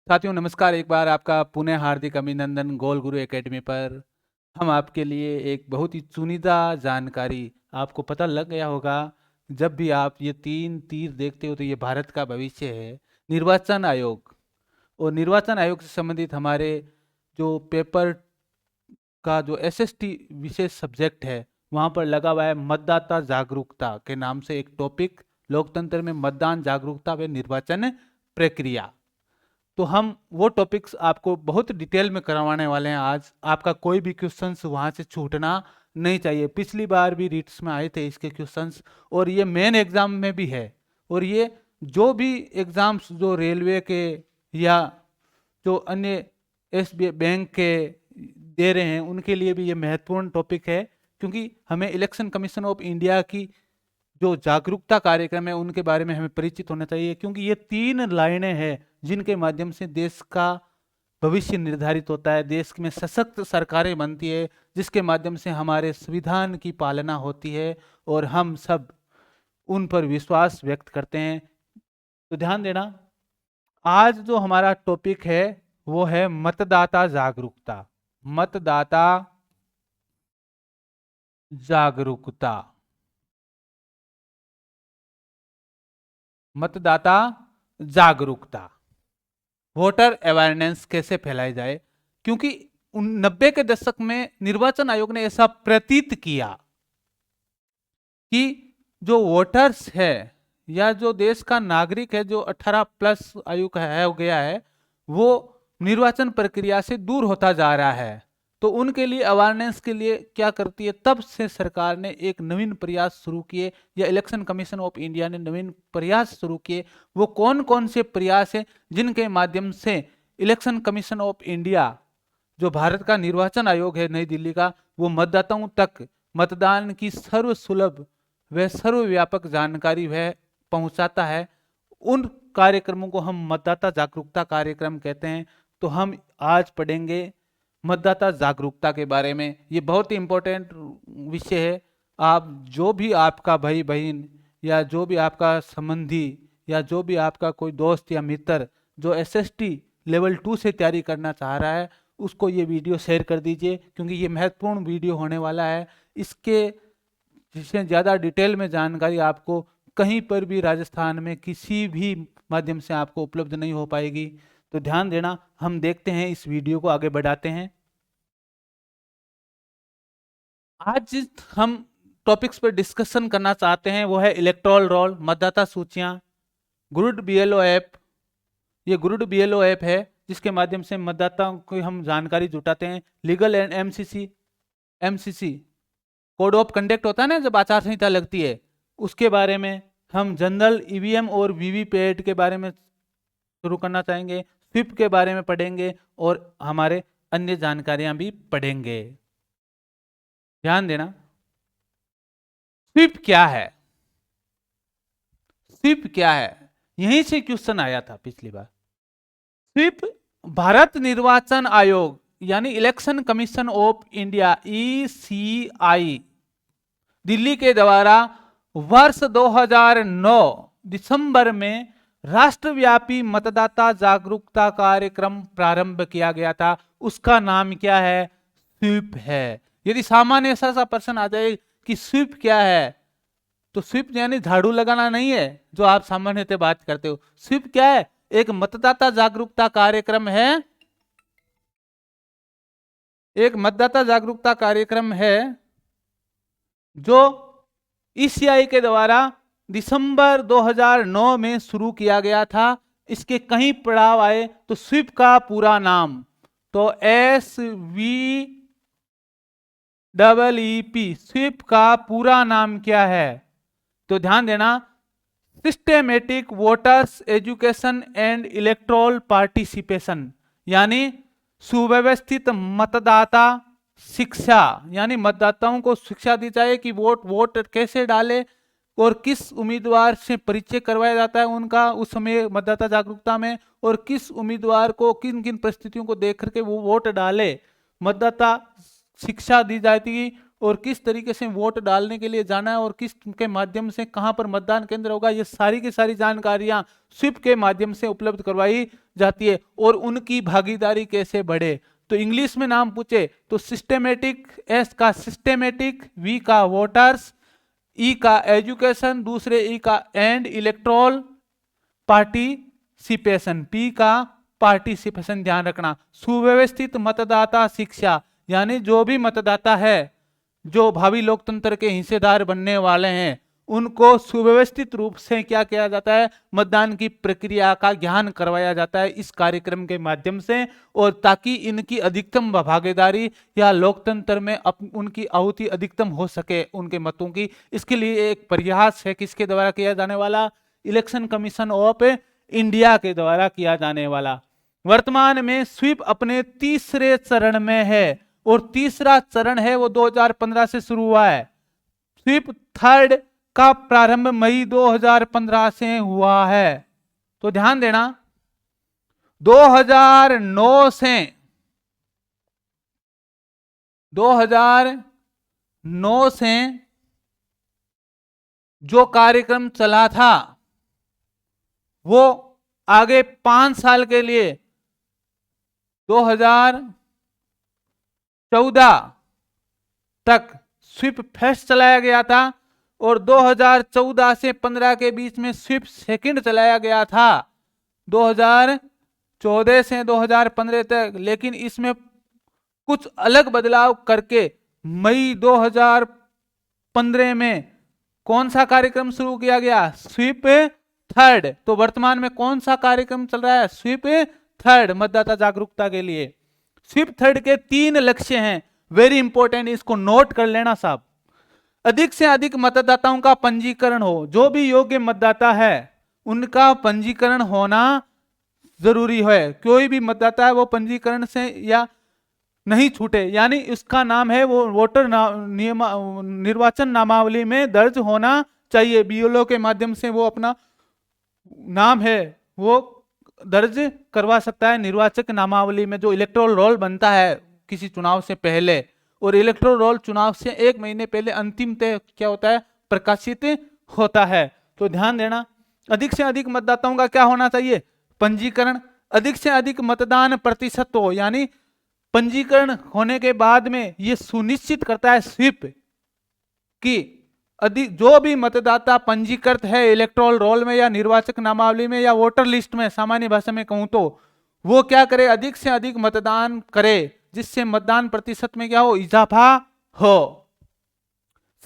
साथियों नमस्कार। एक बार आपका पुनः हार्दिक अभिनंदन गोल गुरु एकेडमी पर। हम आपके लिए एक बहुत ही चुनिंदा जानकारी, आपको पता लग गया होगा जब भी आप ये तीन तीर देखते हो तो ये भारत का भविष्य है। निर्वाचन आयोग और निर्वाचन आयोग से संबंधित हमारे जो पेपर का जो एसएसटी विशेष सब्जेक्ट है वहाँ पर लगा हुआ है मतदाता जागरूकता के नाम से एक टॉपिक, लोकतंत्र में मतदान जागरूकता व निर्वाचन प्रक्रिया। तो हम वो टॉपिक्स आपको बहुत डिटेल में करवाने वाले हैं आज। आपका कोई भी क्वेश्चंस वहाँ से छूटना नहीं चाहिए। पिछली बार भी रीट्स में आए थे इसके क्वेश्चंस और ये मेन एग्जाम में भी है। और ये जो भी एग्जाम्स जो रेलवे के या जो अन्य एसबीआई बैंक के दे रहे हैं उनके लिए भी ये महत्वपूर्ण टॉपिक है, क्योंकि हमें इलेक्शन कमीशन ऑफ इंडिया की जो जागरूकता कार्यक्रम है उनके बारे में हमें परिचित होना चाहिए, क्योंकि ये तीन लाइनें हैं जिनके माध्यम से देश का भविष्य निर्धारित होता है, देश में सशक्त सरकारें बनती है, जिसके माध्यम से हमारे संविधान की पालना होती है और हम सब उन पर विश्वास व्यक्त करते हैं। तो ध्यान देना, आज जो हमारा टॉपिक है वो है मतदाता जागरूकता। मतदाता जागरूकता, मतदाता जागरूकता, वोटर अवेयरनेस कैसे फैलाई जाए। क्योंकि 90 के दशक में निर्वाचन आयोग ने ऐसा प्रतीत किया कि जो वोटर्स है या जो देश का नागरिक है जो 18 प्लस आयु का है हो गया है, वो निर्वाचन प्रक्रिया से दूर होता जा रहा है। तो उनके लिए अवेयरनेस के लिए क्या करती है, तब से सरकार ने एक नवीन प्रयास शुरू किए या इलेक्शन कमीशन ऑफ इंडिया ने नवीन प्रयास शुरू किए। वो कौन कौन से प्रयास है जिनके माध्यम से इलेक्शन कमीशन ऑफ इंडिया, जो भारत का निर्वाचन आयोग है नई दिल्ली का, वो मतदाताओं तक मतदान की सर्वसुलभ व सर्वव्यापक जानकारी वह पहुंचाता है। उन कार्यक्रमों को हम मतदाता जागरूकता कार्यक्रम कहते हैं। तो हम आज पढ़ेंगे मतदाता जागरूकता के बारे में। ये बहुत ही इम्पोर्टेंट विषय है। आप जो भी आपका भाई बहन या जो भी आपका संबंधी या जो भी आपका कोई दोस्त या मित्र जो एसएसटी लेवल 2 से तैयारी करना चाह रहा है, उसको ये वीडियो शेयर कर दीजिए, क्योंकि ये महत्वपूर्ण वीडियो होने वाला है। इसके जिससे ज़्यादा डिटेल में जानकारी आपको कहीं पर भी राजस्थान में किसी भी माध्यम से आपको उपलब्ध नहीं हो पाएगी। तो ध्यान देना, हम देखते हैं इस वीडियो को आगे बढ़ाते हैं। आज जिस हम टॉपिक्स पर डिस्कशन करना चाहते हैं वो है इलेक्टोरल रोल, मतदाता सूचियां, गुरुड बीएलओ ऐप। ये गुरुड बीएलओ ऐप है जिसके माध्यम से मतदाताओं को हम जानकारी जुटाते हैं। Legal and MCC code of conduct होता है ना, जब आचार संहिता लगती है, उसके बारे में हम जनरल ईवीएम और वीवीपैट के बारे में शुरू करना चाहेंगे। स्विप के बारे में पढ़ेंगे और हमारे अन्य जानकारियां भी पढ़ेंगे। ध्यान देना, स्विप क्या है, स्विप क्या है, यहीं से क्वेश्चन आया था पिछली बार। स्विप भारत निर्वाचन आयोग यानी election commission of India ECI Delhi के द्वारा वर्ष 2009 दिसंबर में राष्ट्रव्यापी मतदाता जागरूकता कार्यक्रम प्रारंभ किया गया था। उसका नाम क्या है, स्वीप है। यदि सामान्य सा प्रश्न आ जाए कि स्वीप क्या है, तो स्वीप यानी झाड़ू लगाना नहीं है जो आप सामान्यतः बात करते हो। स्वीप क्या है, एक मतदाता जागरूकता कार्यक्रम है, एक मतदाता जागरूकता कार्यक्रम है जो ईसीआई के द्वारा दिसंबर 2009 में शुरू किया गया था। इसके कहीं पड़ाव आए तो स्वीप का पूरा नाम, तो SVEEP, स्वीप का पूरा नाम क्या है, तो ध्यान देना, systematic voters education and electoral participation, यानी सुव्यवस्थित मतदाता शिक्षा, यानी मतदाताओं को शिक्षा दी जाए कि वोट कैसे डाले और किस उम्मीदवार से परिचय करवाया जाता है उनका उस समय मतदाता जागरूकता में, और किस उम्मीदवार को किन किन परिस्थितियों को देख करके वो वोट डाले। मतदाता शिक्षा दी जाती है और किस तरीके से वोट डालने के लिए जाना है और किस के माध्यम से कहां पर मतदान केंद्र होगा, ये सारी की सारी जानकारियां स्वीप के माध्यम से उपलब्ध करवाई जाती है। और उनकी भागीदारी कैसे बढ़े, तो इंग्लिश में नाम पूछे तो सिस्टेमेटिक, एस का सिस्टेमेटिक, वी का वोटर्स, ई का एजुकेशन, दूसरे ई का एंड इलेक्ट्रोल पार्टिसिपेशन, पी का पार्टिसिपेशन, ध्यान रखना। सुव्यवस्थित मतदाता शिक्षा, यानी जो भी मतदाता है, जो भावी लोकतंत्र के हिस्सेदार बनने वाले हैं, उनको सुव्यवस्थित रूप से क्या किया जाता है, मतदान की प्रक्रिया का ज्ञान करवाया जाता है इस कार्यक्रम के माध्यम से, और ताकि इनकी अधिकतम भागीदारी या लोकतंत्र में उनकी आहुति अधिकतम हो सके उनके मतों की। इसके लिए एक प्रयास है किसके द्वारा किया जाने वाला, इलेक्शन कमीशन ऑफ इंडिया के द्वारा किया जाने वाला। वर्तमान में स्वीप अपने तीसरे चरण में है, और तीसरा चरण है वो 2015 से शुरू हुआ है। स्वीप थर्ड का प्रारंभ मई 2015 से हुआ है। तो ध्यान देना, 2009 से जो कार्यक्रम चला था वो आगे 5 साल के लिए 2014 तक स्वीप फर्स्ट चलाया गया था, और 2014 से 15 के बीच में स्वीप सेकंड चलाया गया था 2014 से 2015 तक। लेकिन इसमें कुछ अलग बदलाव करके मई 2015 में कौन सा कार्यक्रम शुरू किया गया, स्वीप थर्ड। तो वर्तमान में कौन सा कार्यक्रम चल रहा है, स्वीप थर्ड, मतदाता जागरूकता के लिए। स्वीप थर्ड के 3 लक्ष्य हैं, वेरी इंपॉर्टेंट, इसको नोट कर लेना साहब। अधिक से अधिक मतदाताओं का पंजीकरण हो, जो भी योग्य मतदाता है उनका पंजीकरण होना जरूरी है। कोई भी मतदाता है वो पंजीकरण से या नहीं छूटे, यानी उसका नाम है वो वोटर निर्वाचन नामावली में दर्ज होना चाहिए। बीएलओ के माध्यम से वो अपना नाम है वो दर्ज करवा सकता है निर्वाचक नामावली में, जो इलेक्टोरल रोल बनता है किसी चुनाव से पहले, और इलेक्टोरल रोल चुनाव से 1 महीने पहले अंतिम तय क्या होता है, प्रकाशित होता है। तो ध्यान देना, अधिक से अधिक मतदाताओं का क्या होना चाहिए, पंजीकरण। अधिक से अधिक मतदान प्रतिशत हो, यानी पंजीकरण होने के बाद में यह सुनिश्चित करता है स्वीप कि अधिक जो भी मतदाता पंजीकृत है इलेक्टोरल रोल में या निर्वाचक नामावली में या वोटर लिस्ट में, सामान्य भाषा में कहूं तो, वो क्या करे, अधिक से अधिक मतदान करे, जिससे मतदान प्रतिशत में क्या हो, इजाफा हो।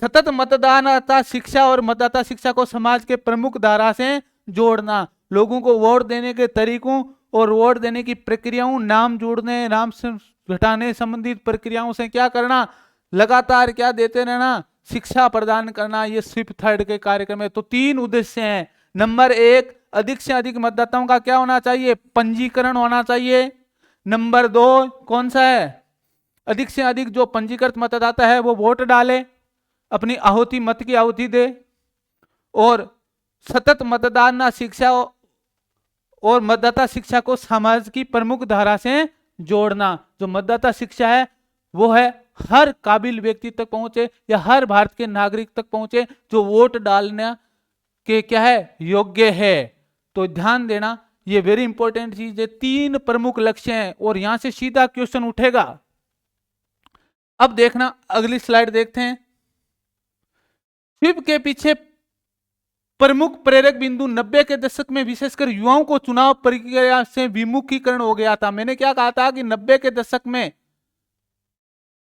सतत मतदाता शिक्षा और मतदाता शिक्षा को समाज के प्रमुख धारा से जोड़ना, लोगों को वोट देने के तरीकों और वोट देने की प्रक्रियाओं, नाम जोड़ने, नाम से घटाने संबंधित प्रक्रियाओं से क्या करना, लगातार क्या देते रहना, शिक्षा प्रदान करना। ये स्वीप थर्ड के कार्यक्रम है। तो 3 उद्देश्य हैं। नंबर 1, अधिक से अधिक मतदाताओं का क्या होना चाहिए, पंजीकरण होना चाहिए। नंबर 2 कौन सा है, अधिक से अधिक जो पंजीकृत मतदाता है वो वोट डाले, अपनी आहुति, मत की आहुति दे। और सतत मतदान शिक्षा और मतदाता शिक्षा को समाज की प्रमुख धारा से जोड़ना। जो मतदाता शिक्षा है वो है हर काबिल व्यक्ति तक पहुंचे या हर भारत के नागरिक तक पहुंचे जो वोट डालने के क्या है, योग्य है। तो ध्यान देना, ये वेरी इंपॉर्टेंट चीज है। 3 प्रमुख लक्ष्य हैं और यहां से सीधा क्वेश्चन उठेगा। अब देखना, अगली स्लाइड देखते हैं। स्वीप के पीछे प्रमुख प्रेरक बिंदु 90 के दशक में विशेषकर युवाओं को चुनाव प्रक्रिया से विमुखीकरण हो गया था। मैंने क्या कहा था कि 90 के दशक में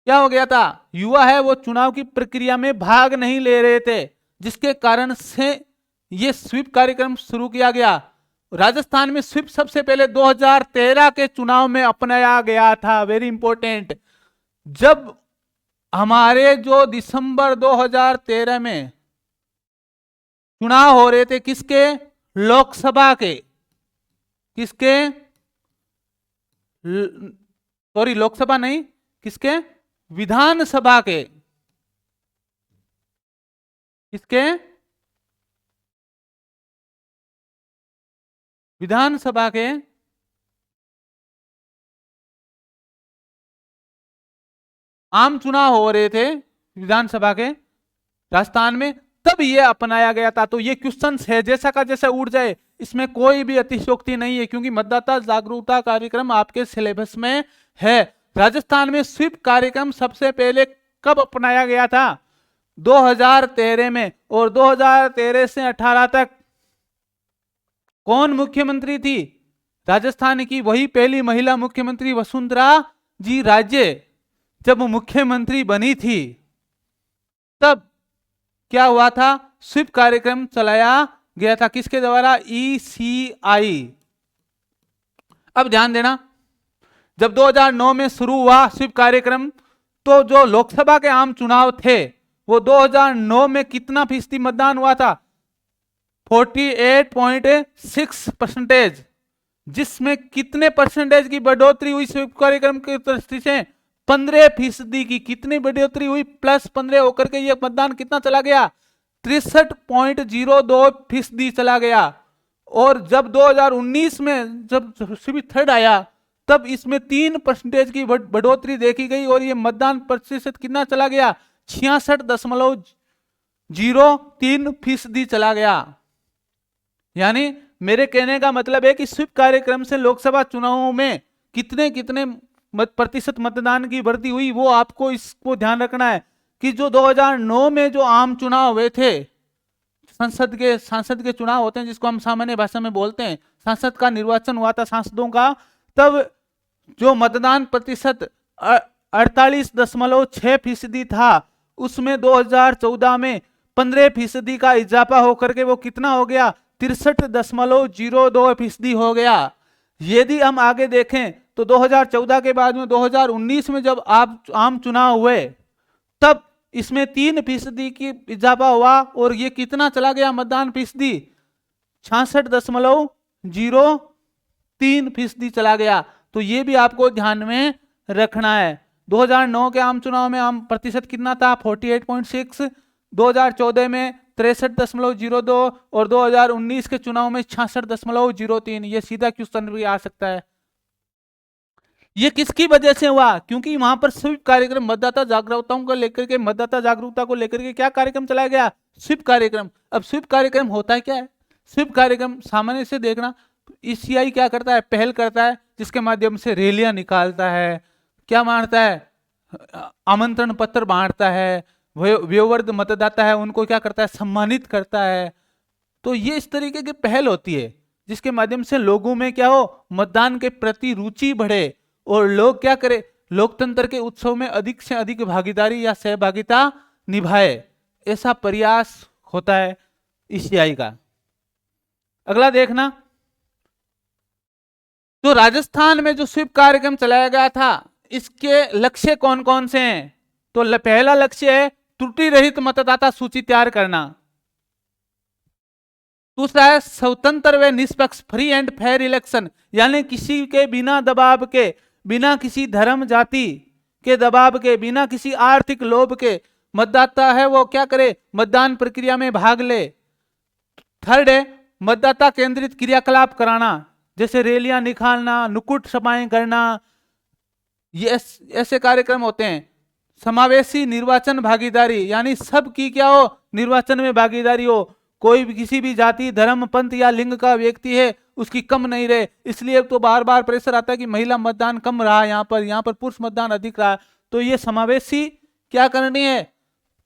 क्या हो गया था, युवा है वो चुनाव की प्रक्रिया में भाग नहीं ले रहे थे, जिसके कारण से ये स्वीप कार्यक्रम शुरू किया गया। राजस्थान में स्वीप सबसे पहले 2013 के चुनाव में अपनाया गया था। वेरी इंपॉर्टेंट, जब हमारे जो दिसंबर 2013 में चुनाव हो रहे थे, किसके, लोकसभा के, किसके, सॉरी लोकसभा नहीं, किसके, विधानसभा के, किसके, विधानसभा के आम चुनाव हो रहे थे विधानसभा के राजस्थान में, तब ये अपनाया गया था। तो ये क्वेश्चन है जैसा का जैसा उड़ जाए, इसमें कोई भी अतिशयोक्ति नहीं है, क्योंकि मतदाता जागरूकता कार्यक्रम आपके सिलेबस में है। राजस्थान में स्वीप कार्यक्रम सबसे पहले कब अपनाया गया था? 2013 में। और 2013 से 18 तक कौन मुख्यमंत्री थी राजस्थान की? वही पहली महिला मुख्यमंत्री वसुंधरा जी राजे जब मुख्यमंत्री बनी थी, तब क्या हुआ था? स्वीप कार्यक्रम चलाया गया था। किसके द्वारा? ECI। अब ध्यान देना, जब 2009 में शुरू हुआ स्वीप कार्यक्रम, तो जो लोकसभा के आम चुनाव थे वो 2009 में कितना फीसदी मतदान हुआ था? 48.6%, जिसमें कितने परसेंटेज की बढ़ोतरी हुई स्वीप कार्यक्रम की दृष्टि से? 15% की। कितनी बढ़ोतरी हुई? +15 होकर के ये मतदान कितना चला गया? 63.02% चला गया। और जब 2019 में जब स्वीप थर्ड आया, तब इसमें 3% की बढ़ोतरी देखी गई और ये मतदान प्रतिशत कितना चला गया? 66.03% चला गया। यानी मेरे कहने का मतलब है कि स्वीप कार्यक्रम से लोकसभा चुनावों में कितने प्रतिशत मतदान की वृद्धि हुई, वो आपको इसको ध्यान रखना है कि जो 2009 में जो आम चुनाव हुए थे, सांसद के चुनाव होते हैं जिसको हम सामान्य भाषा में बोलते हैं, सांसद का निर्वाचन हुआ था सांसदों का, तब जो मतदान प्रतिशत 48.6% था, उसमें 2014 में 15% का इजाफा होकर के वो कितना हो गया? 63.02% हो गया। यदि हम आगे देखें तो 2014 के बाद में 2019 में जब आम चुनाव हुए, तब इसमें 3% की इजाफा हुआ और ये कितना चला गया मतदान फीसदी? 66.03% चला गया। तो ये भी आपको ध्यान में रखना है। 2009 के आम चुनाव में आम प्रतिशत कितना था? 48.6, 2014 में 63.02 और 2019 के चुनाव में 66.03। ये सीधा क्वेश्चन भी आ सकता है। ये किसकी वजह से हुआ? क्योंकि वहां पर स्वीप कार्यक्रम मतदाता जागरूकता को लेकर के क्या कार्यक्रम चलाया गया? स्वीप कार्यक्रम। अब स्वीप कार्यक्रम होता क्या है? स्वीप कार्यक्रम सामान्य से देखना, ECI क्या करता है? पहल करता है, जिसके माध्यम से रैलियां निकालता है, क्या मानता है? आमंत्रण पत्र बांटता है, वयोवृद्ध मतदाता है उनको क्या करता है? सम्मानित करता है। तो ये इस तरीके की पहल होती है जिसके माध्यम से लोगों में क्या हो? मतदान के प्रति रुचि बढ़े और लोग क्या करें? लोकतंत्र के उत्सव में अधिक से अधिक भागीदारी या सहभागिता निभाए, ऐसा प्रयास होता है ECI का। अगला देखना, तो राजस्थान में जो स्वीप कार्यक्रम चलाया गया था, इसके लक्ष्य कौन कौन से हैं? तो पहला लक्ष्य है त्रुटि रहित मतदाता सूची तैयार करना। दूसरा है स्वतंत्र व निष्पक्ष फ्री एंड फेयर इलेक्शन, यानी किसी के बिना दबाव के, बिना किसी धर्म जाति के दबाव के, बिना किसी आर्थिक लोभ के मतदाता है वो क्या करे? मतदान प्रक्रिया में भाग ले। थर्ड है मतदाता केंद्रित क्रियाकलाप कराना, जैसे रैलियां निकालना, नुक्कड़ सभाएं करना, ये ऐसे कार्यक्रम होते हैं। समावेशी निर्वाचन भागीदारी, यानी सबकी क्या हो? निर्वाचन में भागीदारी हो, कोई भी किसी भी जाति, धर्म, पंथ या लिंग का व्यक्ति है उसकी कम नहीं रहे। इसलिए तो बार बार प्रेशर आता है कि महिला मतदान कम रहा, यहाँ पर पुरुष मतदान अधिक रहा। तो ये समावेशी क्या करनी है?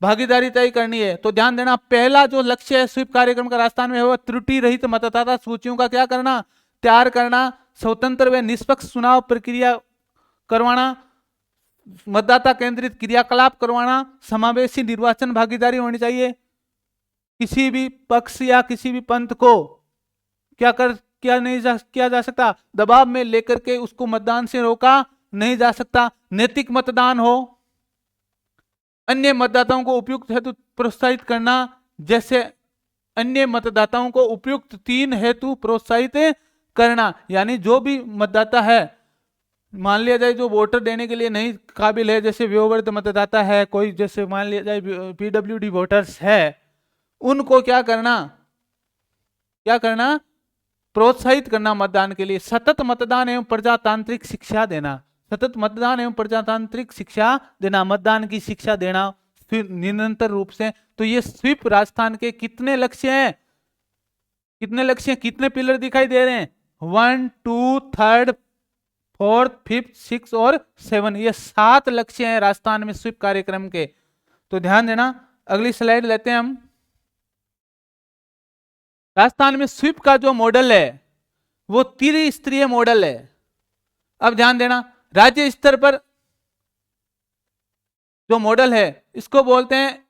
भागीदारी तय करनी है। तो ध्यान देना, पहला जो लक्ष्य है स्वीप कार्यक्रम का राजस्थान में, वो त्रुटि रहित मतदाता सूचियों का क्या करना? तैयार करना, स्वतंत्र व निष्पक्ष चुनाव प्रक्रिया करवाना, मतदाता केंद्रित क्रियाकलाप करवाना, समावेशी निर्वाचन भागीदारी होनी चाहिए। किसी भी पक्ष या किसी भी पंथ को किया जा सकता? दबाव में लेकर के उसको मतदान से रोका नहीं जा सकता। नैतिक मतदान हो, अन्य मतदाताओं को उपयुक्त हेतु प्रोत्साहित करना, जैसे अन्य मतदाताओं को उपयुक्त 3 हेतु प्रोत्साहित करना, यानी जो भी मतदाता है, मान लिया जाए जो वोटर देने के लिए नहीं काबिल है, जैसे वयोवृद्ध मतदाता है कोई, जैसे मान लिया जाए PWD वोटर्स है, उनको क्या करना? प्रोत्साहित करना मतदान के लिए। सतत मतदान एवं प्रजातांत्रिक शिक्षा देना, मतदान की शिक्षा देना, निरंतर रूप से। तो ये स्वीप राजस्थान के कितने लक्ष्य हैं, कितने लक्ष्य, कितने पिलर दिखाई दे रहे हैं, 1, 2, 3, 4, 5, 6 और 7, ये 7 लक्ष्य हैं राजस्थान में स्वीप कार्यक्रम के। तो ध्यान देना। अगली स्लाइड लेते हैं हम। राजस्थान में स्वीप का जो मॉडल है वो त्रिस्तरीय मॉडल है। अब ध्यान देना, राज्य स्तर पर जो मॉडल है इसको बोलते हैं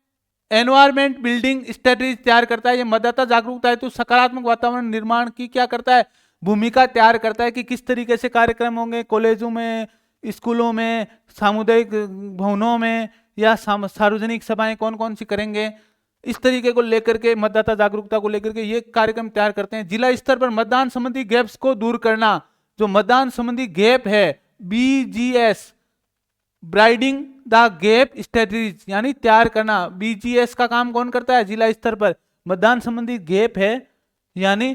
एनवायरमेंट बिल्डिंग स्ट्रेटजी तैयार करता है। ये मतदाता जागरूकता हेतु सकारात्मक वातावरण निर्माण की क्या करता है, भूमिका तैयार करता है कि किस तरीके से कार्यक्रम होंगे कॉलेजों में, स्कूलों में, सामुदायिक भवनों में या सार्वजनिक सभाएं कौन कौन सी करेंगे, इस तरीके को लेकर के मतदाता जागरूकता को लेकर के ये कार्यक्रम तैयार करते हैं। जिला स्तर पर मतदान संबंधी गैप्स को दूर करना, जो मतदान संबंधी गैप है BGS, ब्राइडिंग द गैप स्ट्रेटजीज, यानी तैयार करना। BGS का काम कौन करता है, जिला स्तर पर मतदान संबंधी गैप है, यानी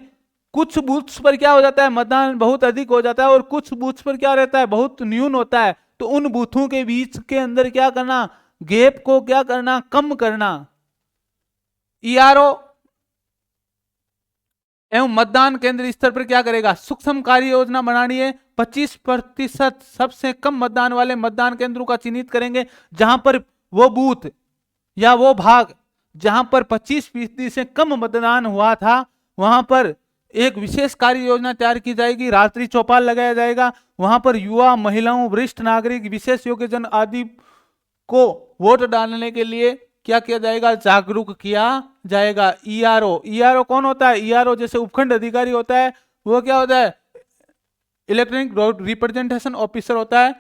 कुछ बूथ्स पर क्या हो जाता है, मतदान बहुत अधिक हो जाता है और कुछ बूथ्स पर क्या रहता है, बहुत न्यून होता है। तो उन बूथों के बीच के अंदर क्या करना, गैप को क्या करना, कम करना। ERO एवं मतदान केंद्र स्तर पर क्या करेगा, सूक्ष्म कार्य योजना बनानी है। 25% सबसे कम मतदान वाले मतदान केंद्रों का चिन्हित करेंगे, जहां पर वो बूथ या वो भाग जहां पर 25% से कम मतदान हुआ था, वहां पर एक विशेष कार्य योजना तैयार की जाएगी, रात्रि चौपाल लगाया जाएगा। वहां पर युवा, महिलाओं, वरिष्ठ नागरिक, विशेष योग्यजन आदि को वोट डालने के लिए क्या किया जाएगा, जागरूक किया जाएगा। ERO कौन होता है, ERO जैसे उपखंड अधिकारी होता है, वो क्या होता है, इलेक्ट्रॉनिक रिप्रेजेंटेशन ऑफिसर होता है,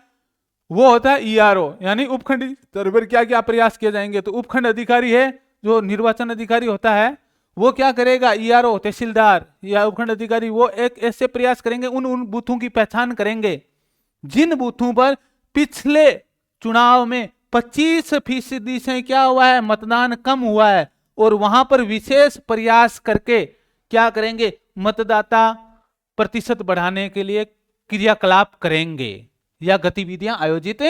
वो होता है ERO, यानी उपखंड स्तर पर क्या क्या प्रयास किए जाएंगे। तो उपखंड अधिकारी है जो निर्वाचन अधिकारी होता है, वो क्या करेगा, ERO तहसीलदार या उपखंड अधिकारी, वो एक ऐसे प्रयास करेंगे, उन बूथों की पहचान करेंगे जिन बूथों पर पिछले चुनाव में 25% से क्या हुआ है, मतदान कम हुआ है, और वहां पर विशेष प्रयास करके क्या करेंगे, मतदाता प्रतिशत बढ़ाने के लिए क्रियाकलाप करेंगे या गतिविधियां आयोजित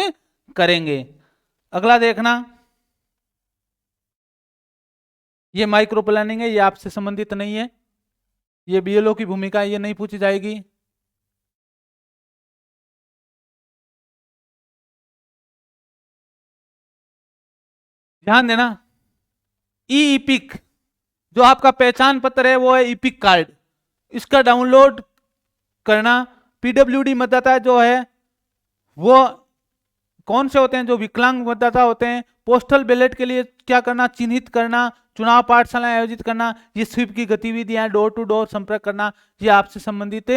करेंगे। अगला देखना, ये माइक्रो प्लानिंग है, ये आपसे संबंधित नहीं है, ये BLO की भूमिका ये नहीं पूछी जाएगी। ध्यान देना, EPIC जो आपका पहचान पत्र है वो है EPIC कार्ड, इसका डाउनलोड करना। PWD मतदाता जो है वो कौन से होते हैं, जो विकलांग मतदाता होते हैं, पोस्टल बैलेट के लिए क्या करना, चिन्हित करना, चुनाव पाठशालाएं आयोजित करना, ये स्वीप की गतिविधियां, डोर टू डोर संपर्क करना, ये आपसे संबंधित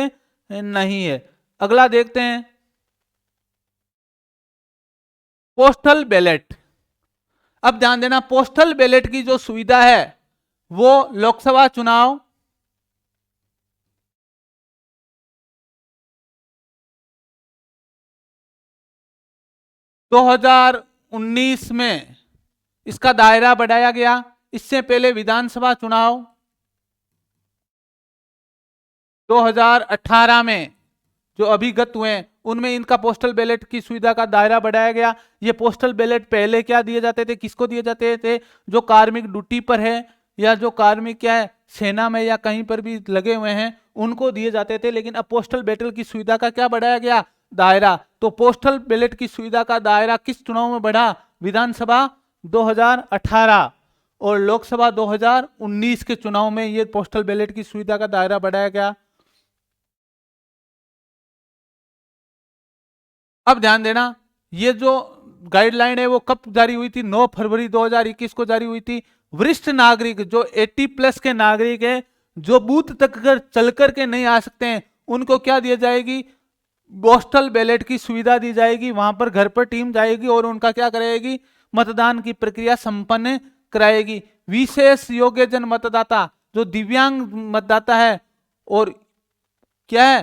नहीं है। अगला देखते हैं, पोस्टल बैलेट। अब ध्यान देना, पोस्टल बैलेट की जो सुविधा है वो लोकसभा चुनाव 2019 में इसका दायरा बढ़ाया गया। इससे पहले विधानसभा चुनाव 2018 में जो अभिगत हुए उनमें इनका पोस्टल बैलेट की सुविधा का दायरा बढ़ाया गया। ये पोस्टल बैलेट पहले क्या दिए जाते थे, किसको दिए जाते थे, जो कार्मिक ड्यूटी पर है या जो कार्मिक क्या है, सेना में या कहीं पर भी लगे हुए हैं, उनको दिए जाते थे। लेकिन अब पोस्टल बैलेट की सुविधा का क्या बढ़ाया गया, दायरा। तो पोस्टल बैलेट की सुविधा का दायरा किस चुनाव में बढ़ा, विधानसभा 2018 और लोकसभा 2019 के चुनाव में ये पोस्टल बैलेट की सुविधा का दायरा बढ़ाया गया। अब ध्यान देना, ये जो गाइडलाइन है वो कब जारी हुई थी, 9 फरवरी 2021 को जारी हुई थी। वरिष्ठ नागरिक जो 80+ के नागरिक हैं, जो बूथ तक चल कर के नहीं आ सकते हैं, उनको क्या दिया जाएगी, पोस्टल बैलेट की सुविधा दी जाएगी। वहां पर घर पर टीम जाएगी और उनका क्या करेगी, मतदान की प्रक्रिया संपन्न कराएगी। विशेष योग्यजन मतदाता जो दिव्यांग मतदाता है और क्या है,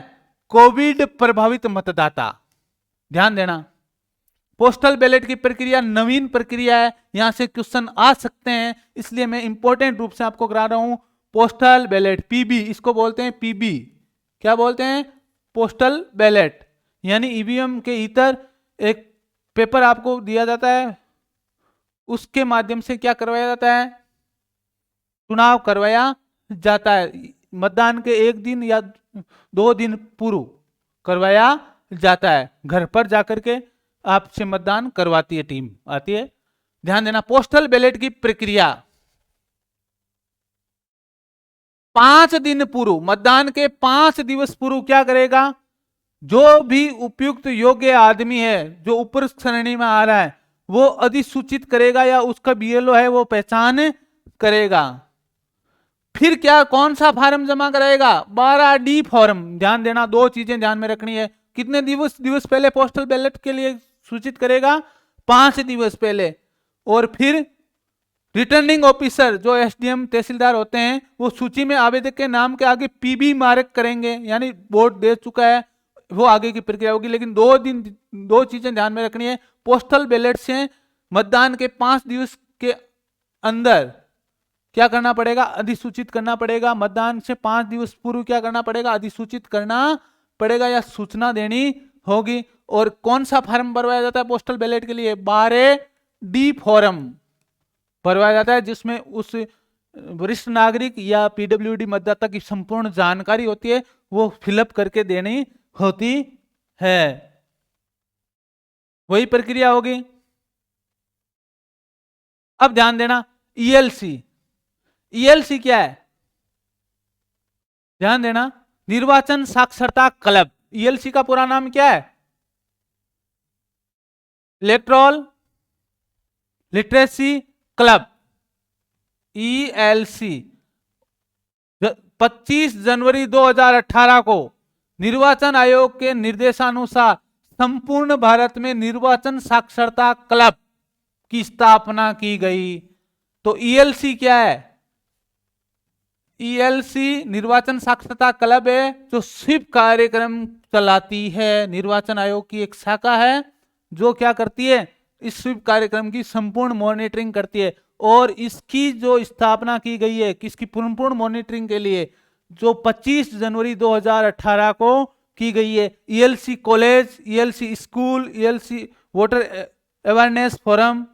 कोविड प्रभावित मतदाता। ध्यान देना, पोस्टल बैलेट की प्रक्रिया नवीन प्रक्रिया है, यहां से क्वेश्चन आ सकते हैं, इसलिए मैं इंपॉर्टेंट रूप से आपको करा रहा हूं। पोस्टल बैलेट PB, इसको बोलते हैं PB, क्या बोलते हैं, पोस्टल बैलेट, यानी EVM के इतर एक पेपर आपको दिया जाता है, उसके माध्यम से क्या करवाया जाता है, चुनाव करवाया जाता है। मतदान के 1 दिन या 2 दिन पूर्व करवाया जाता है। घर पर जाकर के आपसे मतदान करवाती है, टीम आती है। ध्यान देना, पोस्टल बैलेट की प्रक्रिया 5 दिन पूर्व, मतदान के 5 दिवस पूर्व क्या करेगा, जो भी उपयुक्त योग्य आदमी है जो ऊपर श्रेणी में आ रहा है वो अधिसूचित करेगा या उसका बीएलओ है वो पहचान करेगा। फिर क्या, कौन सा फॉर्म जमा कराएगा, 12D फॉर्म। ध्यान देना, 2 चीजें ध्यान में रखनी है। कितने दिवस पहले पोस्टल बैलेट के लिए सूचित करेगा, 5 दिवस पहले। और फिर रिटर्निंग ऑफिसर जो एसडीएम तहसीलदार होते हैं वो सूची में आवेदक के नाम के आगे पीबी मार्क करेंगे, यानी वोट दे चुका है, वो आगे की प्रक्रिया होगी। लेकिन 2 चीजें ध्यान में रखनी है। पोस्टल बैलेट से मतदान के 5 दिवस के अंदर क्या करना पड़ेगा, अधिसूचित करना पड़ेगा। मतदान से 5 दिवस पूर्व क्या करना पड़ेगा, अधिसूचित करना पड़ेगा या सूचना देनी होगी। और कौन सा फॉर्म भरवाया जाता है पोस्टल बैलेट के लिए, 12D फॉर्म भरवाया जाता है, जिसमें उस वरिष्ठ नागरिक या पीडब्ल्यूडी मतदाता की संपूर्ण जानकारी होती है, वो फिलअप करके देनी होती है। वही प्रक्रिया होगी। अब ध्यान देना, ईएलसी, ईएलसी क्या है, ध्यान देना, निर्वाचन साक्षरता क्लब। ईएलसी का पूरा नाम क्या है, इलेक्ट्रल लिटरेसी क्लब, ईएलसी। 25 जनवरी 2018 को निर्वाचन आयोग के निर्देशानुसार संपूर्ण भारत में निर्वाचन साक्षरता क्लब की स्थापना की गई। तो ईएलसी क्या है, ईएलसी निर्वाचन साक्षरता क्लब है जो स्वीप कार्यक्रम चलाती है। निर्वाचन आयोग की एक शाखा है जो क्या करती है, इस स्वीप कार्यक्रम की संपूर्ण मॉनिटरिंग करती है। और इसकी जो स्थापना की गई है, किसकी पूर्ण मॉनिटरिंग के लिए, जो 25 जनवरी 2018 को की गई है। ELC college, ELC school, ELC voter awareness forum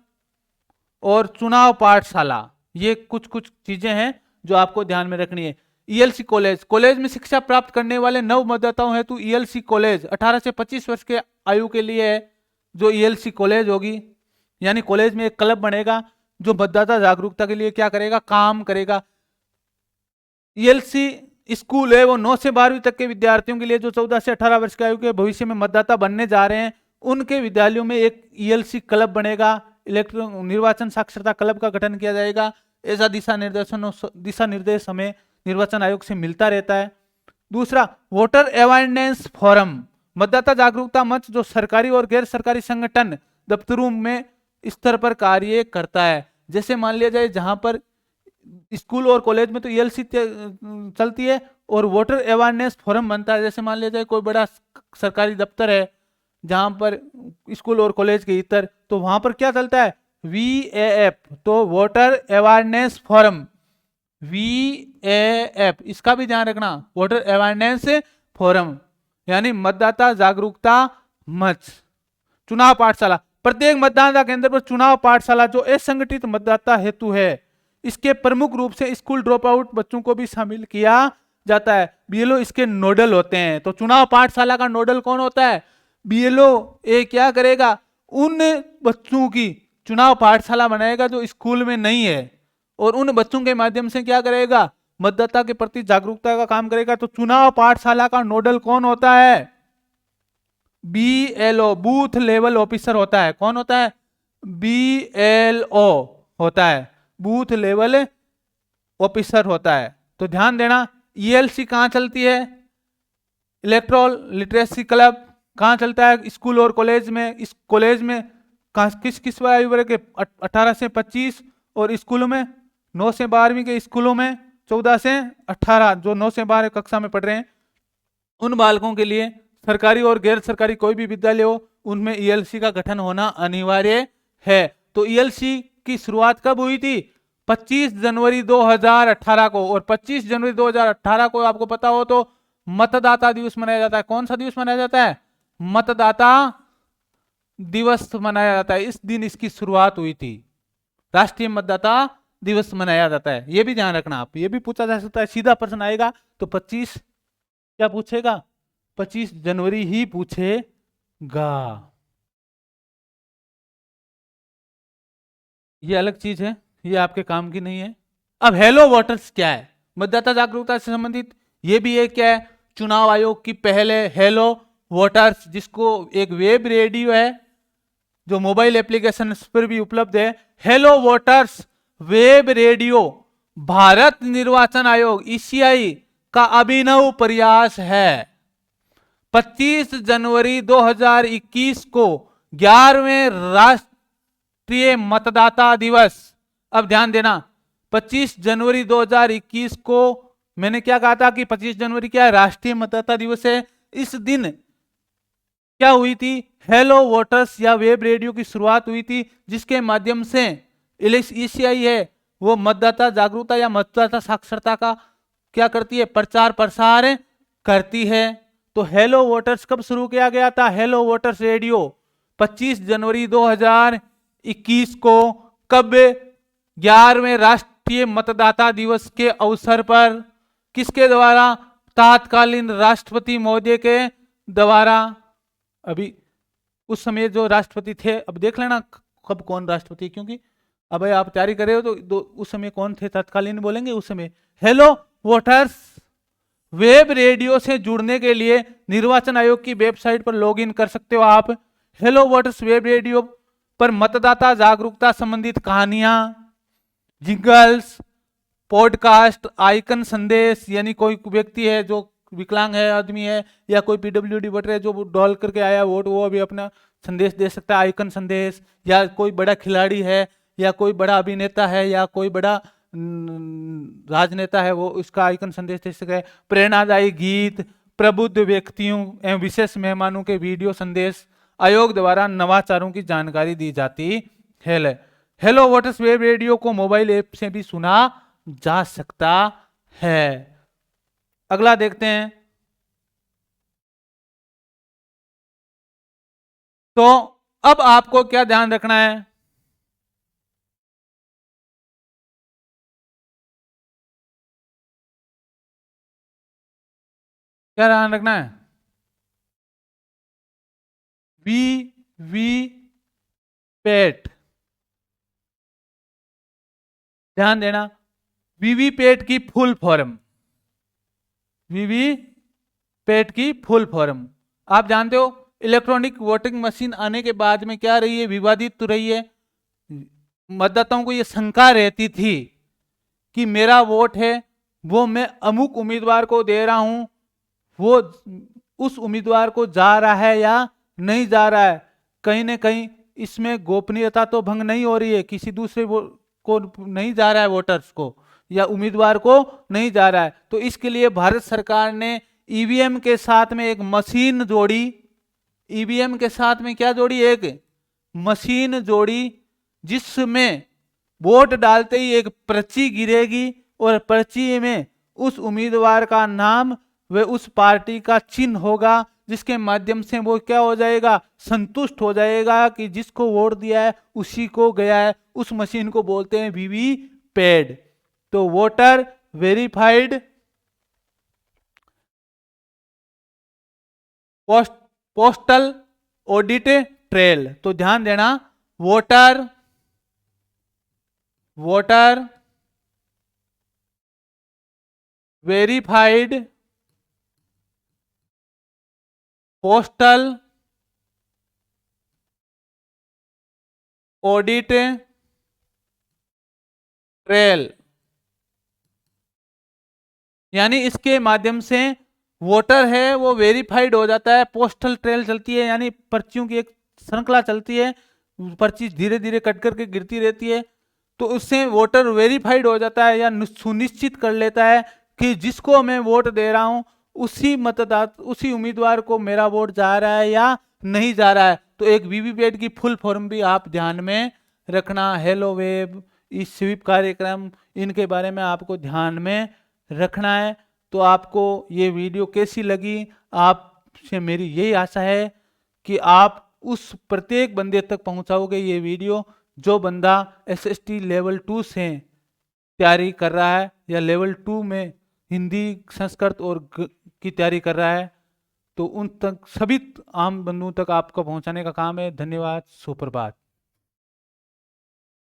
और चुनाव पाठशाला, ये कुछ चीजें हैं जो आपको ध्यान में रखनी है। ईएलसी कॉलेज, कॉलेज में शिक्षा प्राप्त करने वाले नव मतदाताओं हेतु ईएलसी कॉलेज 18 से 25 वर्ष के आयु के लिए है, जो ईएलसी कॉलेज होगी। यानी कॉलेज में एक क्लब बनेगा जो मतदाता जागरूकता के लिए क्या करेगा, काम करेगा। ईएलसी स्कूल है वो 9 से 12वीं तक के विद्यार्थियों के लिए, जो 14 से 18 वर्ष के आयु के भविष्य में मतदाता बनने जा रहे हैं, उनके विद्यालयों में एक ईएलसी क्लब बनेगा, निर्वाचन साक्षरता क्लब का गठन किया जाएगा। ऐसा दिशा निर्देश हमें निर्वाचन आयोग से मिलता रहता है। दूसरा, वोटर अवेयरनेस फोरम, मतदाता जागरूकता मंच, जो सरकारी और गैर सरकारी संगठन दफ्तरों में स्तर पर कार्य करता है। जैसे मान लिया जाए जहां पर स्कूल और कॉलेज में तो ईएलसी चलती है और वोटर अवेयरनेस फोरम बनता है। जैसे मान लिया जाए कोई बड़ा सरकारी दफ्तर है जहां पर स्कूल और कॉलेज के इतर, तो वहां पर क्या चलता है, VAF, तो वोटर अवेयरनेस फोरम, VAF, इसका भी ध्यान रखना, वोटर अवेयरनेस फोरम यानी मतदाता जागरूकता मंच। चुनाव पाठशाला, प्रत्येक मतदाता केंद्र पर चुनाव पाठशाला जो असंगठित मतदाता हेतु है, इसके प्रमुख रूप से स्कूल ड्रॉप आउट बच्चों को भी शामिल किया जाता है। बीएलओ इसके नोडल होते हैं। तो चुनाव पाठशाला का नोडल कौन होता है, बीएलओ। ए क्या करेगा, उन बच्चों की चुनाव पाठशाला बनाएगा जो स्कूल में नहीं है, और उन बच्चों के माध्यम से क्या करेगा, मतदाता के प्रति जागरूकता का काम करेगा। तो चुनाव पाठशाला का नोडल कौन होता है, BLO, बूथ लेवल ऑफिसर होता है। कौन होता है, BLO होता है, बूथ लेवल ऑफिसर होता है। तो ध्यान देना, ईएलसी कहां चलती है, इलेक्ट्रल लिटरेसी क्लब कहां चलता है, स्कूल और कॉलेज में। इस कॉलेज में किस आयु वर्ग के, 18 से 25, और स्कूलों में 9 से 12वीं के स्कूलों में 14 से 18, जो 9 से 12 कक्षा में पढ़ रहे हैं, उन बालकों के लिए सरकारी और गैर सरकारी कोई भी विद्यालय हो, उनमें ईएलसी का गठन होना अनिवार्य है। तो ईएलसी की शुरुआत कब हुई थी, 25 जनवरी 2018 को। और 25 जनवरी 2018 को आपको पता हो तो मतदाता दिवस मनाया जाता है। कौन सा दिवस मनाया जाता है, मतदाता दिवस मनाया जाता है। इस दिन इसकी शुरुआत हुई थी। राष्ट्रीय मतदाता दिवस मनाया जाता है। ये भी ध्यान रखना आप, ये भी पूछा जा सकता है, सीधा प्रश्न आएगा तो 25 क्या पूछेगा, 25 जनवरी ही पूछेगा। ये अलग चीज है, ये आपके काम की नहीं है। अब हेलो वोटर्स क्या है, मतदाता जागरूकता से संबंधित ये भी एक क्या है, चुनाव आयोग की पहल है हेलो वोटर्स, जिसको एक वेब रेडियो है जो मोबाइल एप्लीकेशन पर भी उपलब्ध है। Hello voters web radio Bharat निर्वाचन आयोग ईसीआई का अभिनव प्रयास है। 25 जनवरी 2021 को 11वें राष्ट्रीय मतदाता दिवस, अब ध्यान देना 25 जनवरी 2021 को मैंने क्या कहा था कि 25 जनवरी क्या है, राष्ट्रीय मतदाता दिवस है। इस दिन क्या हुई थी, हेलो वोटर्स या वेब रेडियो की शुरुआत हुई थी, जिसके माध्यम से ईसीआई है वो मतदाता जागरूकता या मतदाता साक्षरता का क्या करती है, प्रचार प्रसार करती है। तो हेलो वोटर्स कब शुरू किया गया था, हेलो वोटर्स रेडियो 25 जनवरी 2021 को, कब, 11वें राष्ट्रीय मतदाता दिवस के अवसर पर, किसके द्वारा, तत्कालीन राष्ट्रपति महोदय के द्वारा। अभी उस समय जो राष्ट्रपति थे, अब देख लेना कब कौन राष्ट्रपति, क्योंकि अब आप तैयारी कर रहे हो तो उस समय कौन थे तत्कालीन बोलेंगे उस समय। हेलो वोटर्स वेब रेडियो से जुड़ने के लिए निर्वाचन आयोग की वेबसाइट पर लॉगिन कर सकते हो आप। हेलो वोटर्स वेब रेडियो पर मतदाता जागरूकता संबंधित कहानियां, जिंगल्स, पॉडकास्ट, आइकन संदेश, यानी कोई व्यक्ति है जो विकलांग है, आदमी है, या कोई पीडब्ल्यूडी वोटर है जो डॉल करके आया वोट, वो भी अपना संदेश दे सकता है, आइकन संदेश, या कोई बड़ा खिलाड़ी है, या कोई बड़ा अभिनेता है, या कोई बड़ा राजनेता है, वो उसका आइकन संदेश दे सकता है। प्रेरणादायी गीत, प्रबुद्ध व्यक्तियों एवं विशेष मेहमानों के वीडियो संदेश, आयोग द्वारा नवाचारों की जानकारी दी जाती है। हेलो वोटर्स वेब रेडियो को मोबाइल ऐप से भी सुना जा सकता है। अगला देखते हैं। तो अब आपको क्या ध्यान रखना है, क्या ध्यान रखना है, वी पैट, ध्यान देना, वीवीपैट की फुल फॉर्म, वीवीपैट की फुल फॉर्म आप जानते हो, इलेक्ट्रॉनिक वोटिंग मशीन आने के बाद में क्या रही है, विवादित तो रही है। मतदाताओं को यह शंका रहती थी कि मेरा वोट है वो मैं अमुक उम्मीदवार को दे रहा हूं, वो उस उम्मीदवार को जा रहा है या नहीं जा रहा है, कहीं ना कहीं इसमें गोपनीयता तो भंग नहीं हो रही है, किसी दूसरे को नहीं जा रहा है, वोटर्स को या उम्मीदवार को नहीं जा रहा है। तो इसके लिए भारत सरकार ने ईवीएम के साथ में एक मशीन जोड़ी, ईवीएम के साथ में क्या जोड़ी, एक मशीन जोड़ी, जिसमें वोट डालते ही एक पर्ची गिरेगी और पर्ची में उस उम्मीदवार का नाम व उस पार्टी का चिन्ह होगा, जिसके माध्यम से वो क्या हो जाएगा, संतुष्ट हो जाएगा कि जिसको वोट दिया है उसी को गया है। उस मशीन को बोलते हैं वीवीपैट। तो voter verified postal audit trail. तो ध्यान देना, voter verified postal audit trail, यानी इसके माध्यम से वोटर है वो वेरीफाइड हो जाता है। पोस्टल ट्रेल चलती है, यानी पर्चियों की एक श्रृंखला चलती है, पर्ची धीरे धीरे कट करके गिरती रहती है, तो उससे वोटर वेरीफाइड हो जाता है या सुनिश्चित कर लेता है कि जिसको मैं वोट दे रहा हूं उसी मतदाता, उसी उम्मीदवार को मेरा वोट जा रहा है या नहीं जा रहा है। तो एक वीवीपैट की फुल फॉर्म भी आप ध्यान में रखना। हेलो वेब, इस स्वीप कार्यक्रम, इनके बारे में आपको ध्यान में रखना है। तो आपको ये वीडियो कैसी लगी, आपसे मेरी यही आशा है कि आप उस प्रत्येक बंदे तक पहुंचाओगे ये वीडियो जो बंदा SST लेवल 2 से तैयारी कर रहा है या लेवल 2 में हिंदी, संस्कृत और की तैयारी कर रहा है, तो उन तक सभी आम बंधुओं तक आपका पहुंचाने का काम है। धन्यवाद, सुप्रभात।